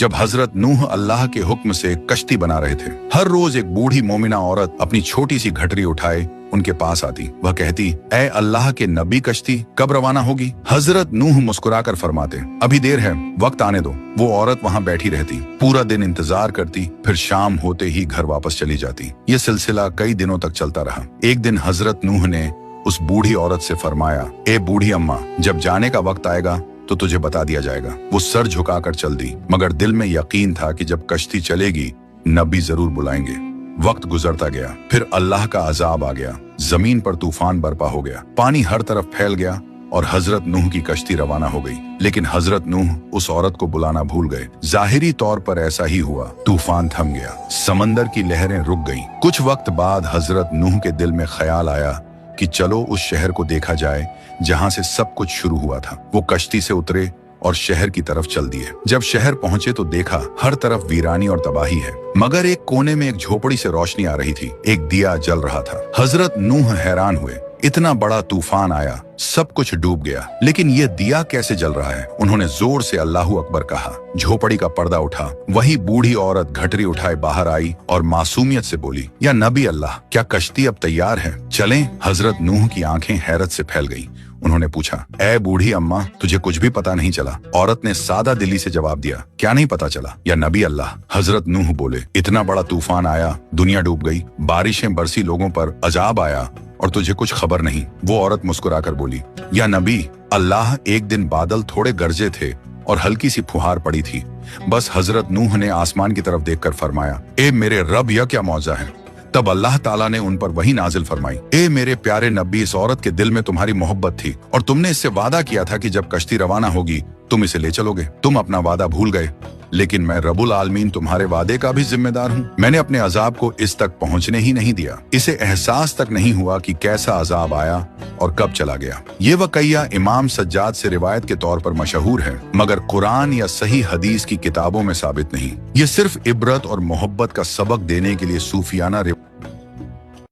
जब हजरत नूह अल्लाह के हुक्म से कश्ती बना रहे थे। हर रोज एक बूढ़ी मोमिना औरत अपनी छोटी सी घटरी उठाए उनके पास आती। वह कहती, ऐ अल्लाह के नबी, कश्ती कब रवाना होगी? हजरत नूह मुस्कुराकर फरमाते, अभी देर है, वक्त आने दो। वो औरत वहाँ बैठी रहती, पूरा दिन इंतजार करती, फिर शाम होते ही घर वापस चली जाती। ये सिलसिला कई दिनों तक चलता रहा। एक दिन हजरत नूह ने उस बूढ़ी औरत से फरमाया, ए बूढ़ी अम्मा, जब जाने का वक्त आएगा तो तुझे बता दिया जाएगा। वो सर झुकाकर चल दी, मगर दिल में यकीन था कि जब कश्ती चलेगी नबी जरूर बुलाएंगे। वक्त गुजरता गया, फिर अल्लाह का अजाब आ गया। जमीन पर तूफान बर्पा हो गया, पानी हर तरफ फैल गया और हजरत नूह की कश्ती रवाना हो गई। लेकिन हजरत नूह उस औरत को बुलाना भूल गए। जाहिरी तौर पर ऐसा ही हुआ। तूफान थम गया, समंदर की लहरें रुक गईं। कुछ वक्त बाद हजरत नूह के दिल में ख्याल आया कि चलो उस शहर को देखा जाए जहां से सब कुछ शुरू हुआ था। वो कश्ती से उतरे और शहर की तरफ चल दिए। जब शहर पहुंचे तो देखा हर तरफ वीरानी और तबाही है, मगर एक कोने में एक झोपड़ी से रोशनी आ रही थी, एक दिया जल रहा था। हजरत नूह हैरान हुए, इतना बड़ा तूफान आया, सब कुछ डूब गया, लेकिन ये दिया कैसे जल रहा है? उन्होंने जोर से अल्लाहू अकबर कहा। झोपड़ी का पर्दा उठा, वही बूढ़ी औरत घटरी उठाए बाहर आई और मासूमियत से बोली, या नबी अल्लाह, क्या कश्ती अब तैयार है? चलें। हजरत नूह की आंखें हैरत से फैल गईं। उन्होंने पूछा, ए बूढ़ी अम्मा, तुझे कुछ भी पता नहीं चला? औरत ने सादा दिली से जवाब दिया, क्या नहीं पता चला? या नबी अल्लाह। हजरत नूह बोले, इतना बड़ा तूफान आया, दुनिया डूब गई, बारिशें बरसी, लोगों पर अजाब आया और तुझे कुछ खबर नहीं। वो औरत मुस्कुराकर बोली, या नबी अल्लाह, एक दिन बादल थोड़े गरजे थे और हल्की सी फुहार पड़ी थी। बस हजरत नूह ने आसमान की तरफ देखकर फरमाया, ए मेरे रब, यह क्या मौजा है? तब अल्लाह ताला ने उन पर वही नाजिल फरमाई, ए मेरे प्यारे नबी, इस औरत के दिल में तुम्हारी मोहब्बत थी और तुमने इससे वादा किया था कि जब कश्ती रवाना होगी तुम इसे ले चलोगे। तुम अपना वादा भूल गए, लेकिन मैं रब्बुल आलमीन तुम्हारे वादे का भी जिम्मेदार हूँ। मैंने अपने अजाब को इस तक पहुँचने ही नहीं दिया। इसे एहसास तक नहीं हुआ कि कैसा अजाब आया और कब चला गया। ये वक़िया इमाम सज्जाद से रिवायत के तौर पर मशहूर है, मगर कुरान या सही हदीस की किताबों में साबित नहीं। ये सिर्फ इबरत और मोहब्बत का सबक देने के लिए सूफियाना